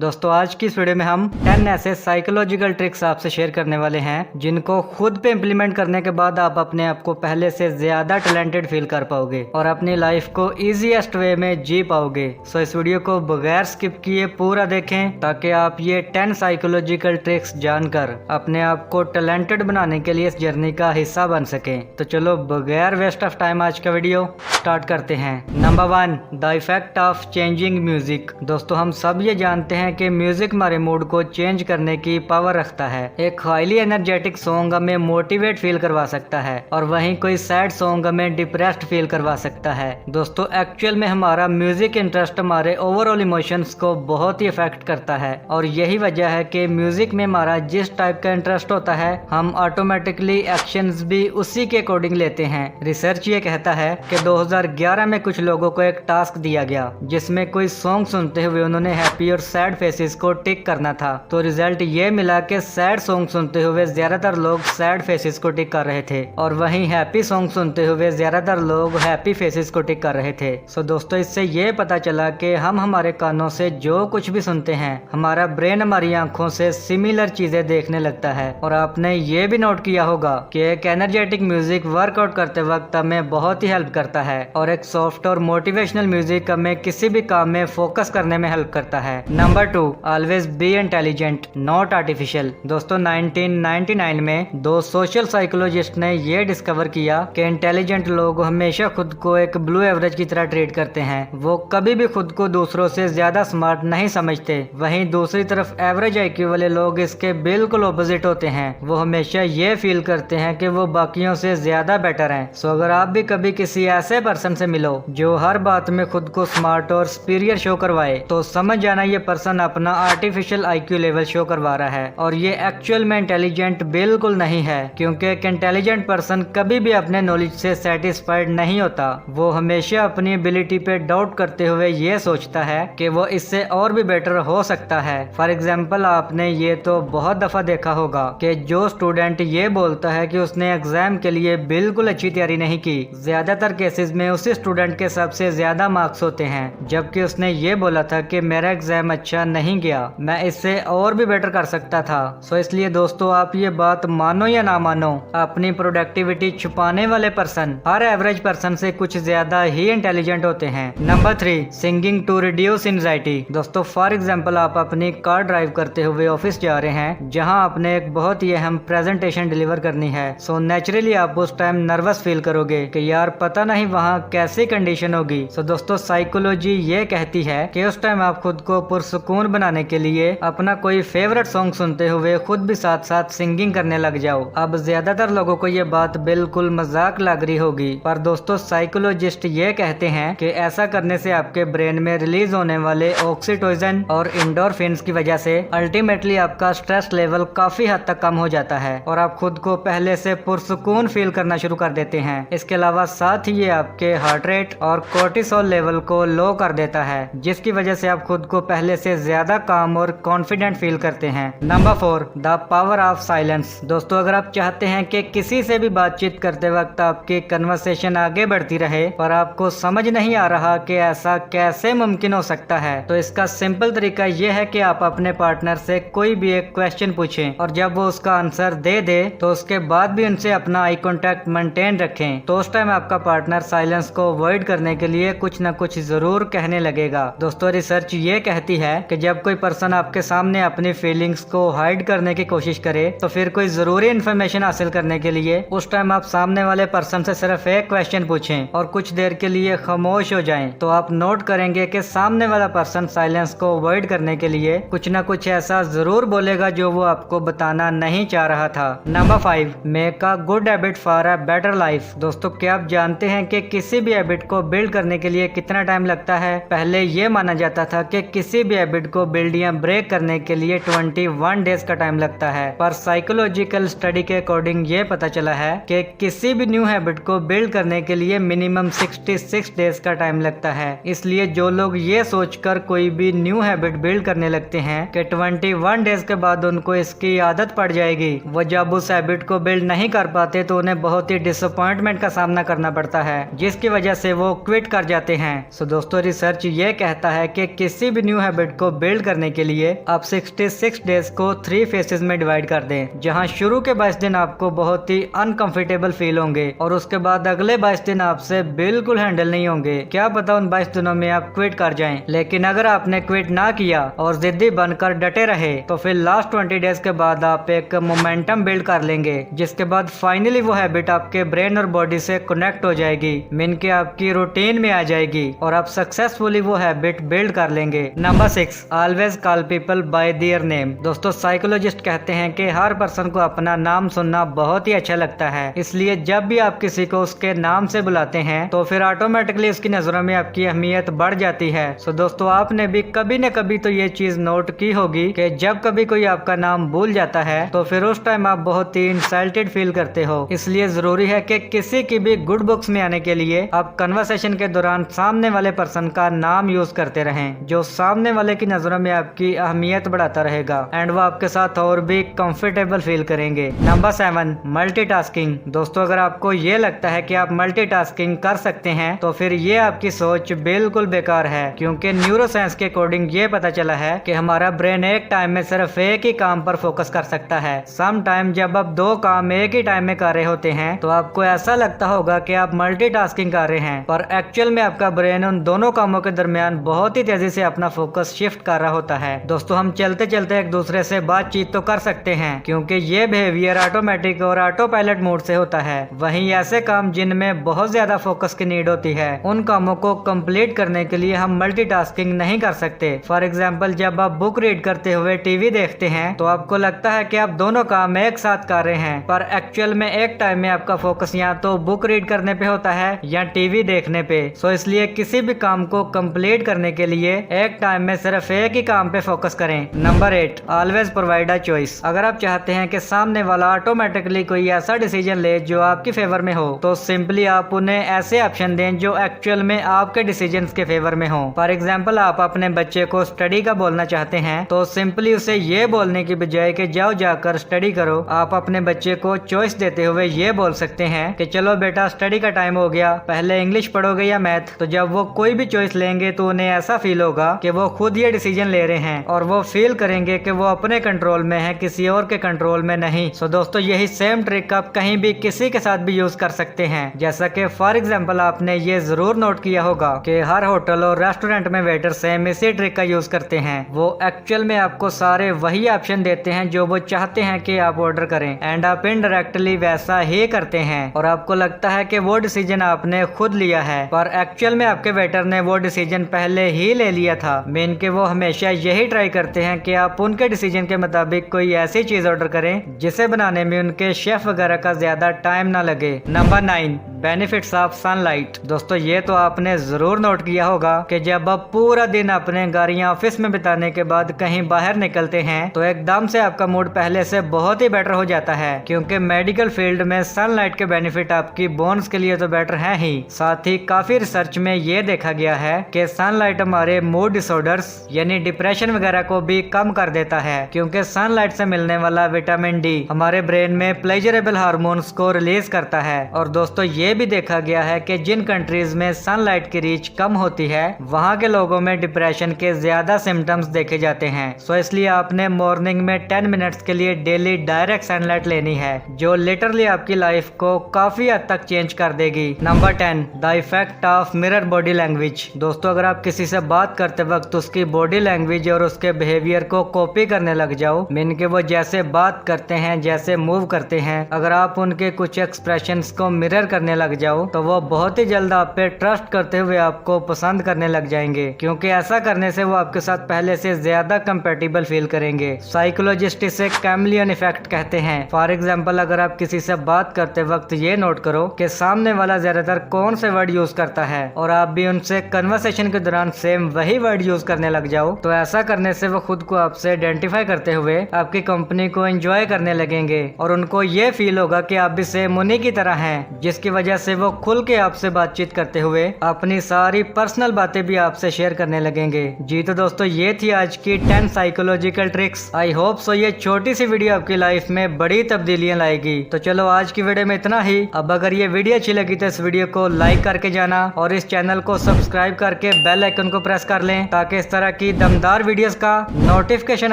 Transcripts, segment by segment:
दोस्तों आज की इस वीडियो में हम 10 ऐसे साइकोलॉजिकल ट्रिक्स आपसे शेयर करने वाले हैं जिनको खुद पे इम्प्लीमेंट करने के बाद आप अपने आप को पहले से ज्यादा टैलेंटेड फील कर पाओगे और अपनी लाइफ को इजीएस्ट वे में जी पाओगे। सो इस वीडियो को बगैर स्किप किए पूरा देखें ताकि आप ये 10 साइकोलॉजिकल ट्रिक्स जानकर अपने आप को टैलेंटेड बनाने के लिए इस जर्नी का हिस्सा बन सके। तो चलो बगैर वेस्ट ऑफ टाइम आज का वीडियो स्टार्ट करते हैं। Number 1, the effect of changing music. दोस्तों हम सब ये जानते हैं कि म्यूजिक हमारे मूड को चेंज करने की पावर रखता है। एक हाईली एनर्जेटिक सॉन्ग हमें मोटिवेट फील करवा सकता है और वहीं कोई सैड सॉन्ग हमें डिप्रेस्ड फील करवा सकता है। दोस्तों एक्चुअल में हमारा म्यूजिक इंटरेस्ट हमारे ओवरऑल इमोशंस को बहुत ही इफेक्ट करता है और यही वजह है कि म्यूजिक में हमारा जिस टाइप का इंटरेस्ट होता है हम ऑटोमेटिकली एक्शंस भी उसी के अकॉर्डिंग लेते हैं। रिसर्च ये कहता है कि 2011 में कुछ लोगों को एक टास्क दिया गया जिसमें कोई सॉन्ग सुनते हुए उन्होंने हैप्पी और सैड फेसेस को टिक करना था। तो रिजल्ट ये मिला कि सैड सॉन्ग सुनते हुए ज्यादातर लोग सैड फेसेस को टिक कर रहे थे और वहीं हैप्पी सॉन्ग सुनते हुए ज्यादातर लोग हैप्पी फेसेस को टिक कर रहे थे। सो दोस्तों इससे ये पता चला कि हम हमारे कानों से जो कुछ भी सुनते हैं हमारा ब्रेन हमारी आंखों से सिमिलर चीजें देखने लगता है। और आपने ये भी नोट किया होगा कि एक एनर्जेटिक म्यूजिक वर्कआउट करते वक्त हमें बहुत ही हेल्प करता है और एक सॉफ्ट और मोटिवेशनल म्यूजिक हमें किसी भी काम में फोकस करने में हेल्प करता है। Number 2, always be intelligent not artificial. दोस्तों 1999 में दो सोशल साइकोलॉजिस्ट ने ये डिस्कवर किया कि इंटेलिजेंट लोग हमेशा खुद को एक ब्लू एवरेज की तरह ट्रीट करते हैं। वो कभी भी खुद को दूसरों से ज्यादा स्मार्ट नहीं समझते। वहीं दूसरी तरफ एवरेज आईक्यू वाले लोग इसके बिल्कुल ऑपोजिट होते हैं। वो हमेशा ये फील करते हैं कि वो बाकियों से ज्यादा बेटर हैं। सो अगर आप भी कभी किसी ऐसे पर्सन से मिलो जो हर बात में खुद को स्मार्ट और सुपीरियर शो करवाए तो समझ जाना ये पर्सन अपना आर्टिफिशियल आईक्यू लेवल शो करवा रहा है और ये एक्चुअल में इंटेलिजेंट बिल्कुल नहीं है, क्योंकि एक इंटेलिजेंट पर्सन कभी भी अपने नॉलेज से सेटिस्फाइड नहीं होता। वो हमेशा अपनी एबिलिटी पे डाउट करते हुए ये सोचता है कि वो इससे और भी बेटर हो सकता है। फॉर एग्जाम्पल आपने ये तो बहुत दफा देखा होगा कि जो स्टूडेंट ये बोलता है कि उसने एग्जाम के लिए बिल्कुल अच्छी तैयारी नहीं की, ज्यादातर केसेस में उसी स्टूडेंट के सबसे ज्यादा मार्क्स होते हैं, जबकि उसने ये बोला था कि मेरा एग्जाम अच्छा नहीं गया, मैं इससे और भी बेटर कर सकता था। सो इसलिए दोस्तों आप ये बात मानो या ना मानो, अपनी प्रोडक्टिविटी छुपाने वाले पर्सन हर एवरेज पर्सन से कुछ ज्यादा ही इंटेलिजेंट होते हैं। Number 3, singing to reduce anxiety. दोस्तों फॉर एग्जांपल आप अपनी कार ड्राइव करते हुए ऑफिस जा रहे हैं जहां आपने एक बहुत ही अहम प्रेजेंटेशन डिलीवर करनी है। सो नेचुरली आप उस टाइम नर्वस फील करोगे कि यार पता नहीं वहां कैसी कंडीशन होगी। सो दोस्तों साइकोलॉजी ये कहती है कि उस टाइम आप खुद को पुरसुकून बनाने के लिए अपना कोई फेवरेट सॉन्ग सुनते हुए खुद भी साथ साथ सिंगिंग करने लग जाओ। अब ज्यादातर लोगों को ये बात बिल्कुल मजाक लग रही होगी, पर दोस्तों साइकोलॉजिस्ट ये कहते हैं कि ऐसा करने से आपके ब्रेन में रिलीज होने वाले ऑक्सीटोसिन और एंडोर्फिन्स की वजह से अल्टीमेटली आपका स्ट्रेस लेवल काफी हद तक कम हो जाता है और आप खुद को पहले से पुरसुकून फील करना शुरू कर देते हैं। इसके अलावा साथ ही ये आपके हार्ट रेट और कोर्टिसोल लेवल को लो कर देता है, जिसकी वजह से आप खुद को पहले से ज्यादा काम और कॉन्फिडेंट फील करते हैं। Number 4, the power of silence. दोस्तों अगर आप चाहते हैं कि किसी से भी बातचीत करते वक्त आपकी कन्वर्सेशन आगे बढ़ती रहे पर आपको समझ नहीं आ रहा कि ऐसा कैसे मुमकिन हो सकता है, तो इसका सिंपल तरीका यह है कि आप अपने पार्टनर से कोई भी एक क्वेश्चन पूछें और जब वो उसका आंसर दे दे तो उसके बाद भी उनसे अपना आई कॉन्टेक्ट मेंटेन रखें। तो उस टाइम आपका पार्टनर साइलेंस को अवॉइड करने के लिए कुछ न कुछ जरूर कहने लगेगा। दोस्तों रिसर्च ये कहती है कि जब कोई पर्सन आपके सामने अपनी फीलिंग्स को हाइड करने की कोशिश करे तो फिर कोई जरूरी इन्फॉर्मेशन हासिल करने के लिए उस टाइम आप सामने वाले पर्सन से सिर्फ एक क्वेश्चन पूछें और कुछ देर के लिए खामोश हो जाएं, तो आप नोट करेंगे कि सामने वाला पर्सन साइलेंस को अवॉइड करने के लिए कुछ न कुछ ऐसा जरूर बोलेगा जो वो आपको बताना नहीं चाह रहा था। Number 5, make a good habit for a better life. दोस्तों क्या आप जानते हैं कि किसी भी हैबिट को बिल्ड करने के लिए कितना टाइम लगता है? पहले ये माना जाता था कि किसी भी हैबिट को बिल्ड या ब्रेक करने के लिए 21 डेज का टाइम लगता है, पर साइकोलॉजिकल स्टडी के अकॉर्डिंग ये पता चला है कि किसी भी न्यू हैबिट को बिल्ड करने के लिए मिनिमम 66 डेज का टाइम लगता है। इसलिए जो लोग ये सोचकर कोई भी न्यू हैबिट बिल्ड करने लगते हैं कि 21 डेज के बाद उनको इसकी आदत पड़ जाएगी, वो जब उस हैबिट को बिल्ड नहीं कर पाते तो उन्हें बहुत ही डिसअपॉइंटमेंट का सामना करना पड़ता है, जिसकी वजह से वो क्विट कर जाते हैं। सो दोस्तों रिसर्च ये कहता है कि किसी भी न्यू हैबिट को बिल्ड करने के लिए आप 66 डेज को 3 फेसेस में डिवाइड कर दें, जहां शुरू के 22 दिन आपको बहुत ही अनकंफर्टेबल फील होंगे और उसके बाद अगले 22 दिन आपसे बिल्कुल हैंडल नहीं होंगे। क्या पता उन 22 दिनों में आप क्विट कर जाएं। लेकिन अगर आपने क्विट ना किया और जिद्दी बनकर डटे रहे तो फिर लास्ट 20 डेज के बाद आप एक मोमेंटम बिल्ड कर लेंगे, जिसके बाद फाइनली वो हैबिट आपके ब्रेन और बॉडी से कनेक्ट हो जाएगी, मीन के आपकी रूटीन में आ जाएगी और आप सक्सेसफुली वो हैबिट बिल्ड कर लेंगे। Number 6, always call people bye their name. दोस्तों साइकोलॉजिस्ट कहते हैं कि हर पर्सन को अपना नाम सुनना बहुत ही अच्छा लगता है, इसलिए जब भी आप किसी को उसके नाम से बुलाते हैं तो फिर ऑटोमेटिकली उसकी नजरों में आपकी अहमियत बढ़ जाती है। सो दोस्तों आपने भी कभी न कभी तो ये चीज नोट की होगी कि जब कभी कोई आपका नाम भूल जाता है तो फिर उस टाइम आप बहुत ही इंसल्टेड फील करते हो। इसलिए जरूरी है कि किसी की भी गुड बुक्स में आने के लिए आप कन्वर्सेशन के दौरान सामने वाले पर्सन का नाम यूज करते रहें, जो सामने वाले की नजरों में आपकी अहमियत बढ़ाता रहेगा एंड वो आपके साथ और भी कंफर्टेबल फील करेंगे। Number 7, multitasking. दोस्तों अगर आपको ये लगता है कि आप मल्टीटास्किंग कर सकते हैं तो फिर ये आपकी सोच बिल्कुल बेकार है, क्योंकि न्यूरोसाइंस के अकॉर्डिंग ये पता चला है कि हमारा ब्रेन एक टाइम में सिर्फ एक ही काम पर फोकस कर सकता है। सम टाइम जब आप 2 काम एक ही टाइम में कर रहे होते हैं तो आपको ऐसा लगता होगा कि आप मल्टीटास्किंग कर रहे हैं, पर एक्चुअल में आपका ब्रेन उन दोनों कामों के दरमियान बहुत ही तेजी से अपना फोकस शिफ्ट कर रहा होता है। दोस्तों हम चलते चलते एक दूसरे से बातचीत तो कर सकते हैं, क्योंकि ये बिहेवियर ऑटोमेटिक और ऑटो पायलट मोड से होता है। वहीं ऐसे काम जिनमें बहुत ज्यादा फोकस की नीड होती है, उन कामों को कंप्लीट करने के लिए हम मल्टीटास्किंग नहीं कर सकते। फॉर एग्जाम्पल जब आप बुक रीड करते हुए टीवी देखते हैं तो आपको लगता है कि आप दोनों काम एक साथ कर रहे हैं, पर एक्चुअल में एक टाइम में आपका फोकस या तो बुक रीड करने पे होता है या टीवी देखने पे। सो इसलिए किसी भी काम को कंप्लीट करने के लिए एक टाइम में सिर्फ एक ही काम पे फोकस करें। Number 8, always provide a choice. अगर आप चाहते हैं कि सामने वाला ऑटोमेटिकली कोई ऐसा डिसीजन ले जो आपकी फेवर में हो, तो सिंपली आप उन्हें ऐसे ऑप्शन दें जो एक्चुअल में आपके डिसीजन के फेवर में हो। फॉर एग्जाम्पल आप अपने बच्चे को स्टडी का बोलना चाहते हैं तो सिंपली उसे ये बोलने की बजाय कि जाओ जाकर स्टडी करो, आप अपने बच्चे को चॉइस देते हुए ये बोल सकते हैं कि चलो बेटा स्टडी का टाइम हो गया, पहले इंग्लिश पढ़ोगे या मैथ। तो जब वो कोई भी चॉइस लेंगे तो उन्हें ऐसा फील होगा कि वो खुद ये डिसीजन ले रहे हैं और वो फील करेंगे कि वो अपने कंट्रोल में है, किसी और के कंट्रोल में नहीं। सो दोस्तों यही सेम ट्रिक आप कहीं भी किसी के साथ भी यूज कर सकते हैं। जैसा कि फॉर एग्जाम्पल आपने ये जरूर नोट किया होगा कि हर होटल और रेस्टोरेंट में वेटर सेम इसी ट्रिक का यूज करते हैं। वो एक्चुअल में आपको सारे वही ऑप्शन देते हैं जो वो चाहते हैं कि आप ऑर्डर करें एंड आप इनडायरेक्टली वैसा ही करते हैं और आपको लगता है कि वो डिसीजन आपने खुद लिया है, पर एक्चुअल में आपके वेटर ने वो डिसीजन पहले ही ले लिया था। मेन के वो हमेशा यही ट्राई करते हैं कि आप उनके डिसीजन के मुताबिक कोई ऐसी चीज ऑर्डर करें जिसे बनाने में उनके शेफ वगैरह का ज्यादा टाइम ना लगे। Number 9, benefits of sunlight. दोस्तों ये तो आपने जरूर नोट किया होगा कि जब आप पूरा दिन अपने घर या ऑफिस में बिताने के बाद कहीं बाहर निकलते हैं तो एकदम से आपका मूड पहले से बहुत ही बेटर हो जाता है, क्योंकि मेडिकल फील्ड में सनलाइट के बेनिफिट आपकी बोन्स के लिए तो बेटर है ही, साथ ही काफी रिसर्च में ये देखा गया है कि सनलाइट हमारे मूड डिसऑर्डर्स यानी डिप्रेशन वगैरह को भी कम कर देता है, क्योंकि सनलाइट से मिलने वाला विटामिन डी हमारे ब्रेन में प्लेजरेबल हार्मोन्स को रिलीज करता है। और दोस्तों ये भी देखा गया है कि जिन कंट्रीज में सनलाइट की रीच कम होती है वहाँ के लोगों में डिप्रेशन के ज्यादा सिम्टम्स देखे जाते हैं। सो इसलिए आपने मॉर्निंग में 10 मिनट्स के लिए डेली डायरेक्ट सनलाइट लेनी है, जो लिटरली आपकी लाइफ को काफी हद तक चेंज कर देगी। Number 10, the effect of mirror body language. दोस्तों अगर आप किसी से बात करते वक्त उसकी बॉडी लैंग्वेज और उसके बिहेवियर को कॉपी करने लग जाओ, मीन के वो जैसे बात करते हैं, जैसे मूव करते हैं, अगर आप उनके कुछ एक्सप्रेशंस को मिरर करने लग जाओ तो वो बहुत ही जल्द आप पे ट्रस्ट करते हुए आपको पसंद करने लग जाएंगे, क्योंकि ऐसा करने से वो आपके साथ पहले से ज्यादा कंपेटेबल फील करेंगे। साइकोलॉजिस्ट इसे कैमलियन इफेक्ट कहते हैं। फॉर एग्जाम्पल अगर आप किसी से बात करते वक्त ये नोट करो कि सामने वाला ज्यादातर कौन से वर्ड यूज करता है और आप भी उनसे कन्वर्सेशन के दौरान सेम वही वर्ड यूज करने लग जाओ, तो ऐसा करने से वो खुद को आपसे आइडेंटिफाई करते हुए आपकी कंपनी को एंजॉय करने लगेंगे और उनको ये फील होगा कि आप भी सेम उन्हीं की तरह हैं, जिसकी वजह वजह से वो खुल के आपसे बातचीत करते हुए अपनी सारी पर्सनल बातें भी आपसे शेयर करने लगेंगे। जी तो दोस्तों, ये थी आज की 10 psychological tricks. I hope so ये छोटी सी वीडियो आपकी लाइफ में बड़ी तब्दीलियां लाएगी। तो चलो आज की वीडियो में इतना ही। अब अगर ये वीडियो अच्छी लगी तो इस वीडियो को लाइक करके जाना और इस चैनल को सब्सक्राइब करके बेल आइकन को प्रेस कर लें ताकि इस तरह की दमदार वीडियोस का नोटिफिकेशन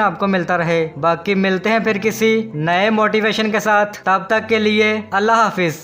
आपको मिलता रहे। बाकी मिलते हैं फिर किसी नए मोटिवेशन के साथ, तब तक के लिए अल्लाह हाफिज।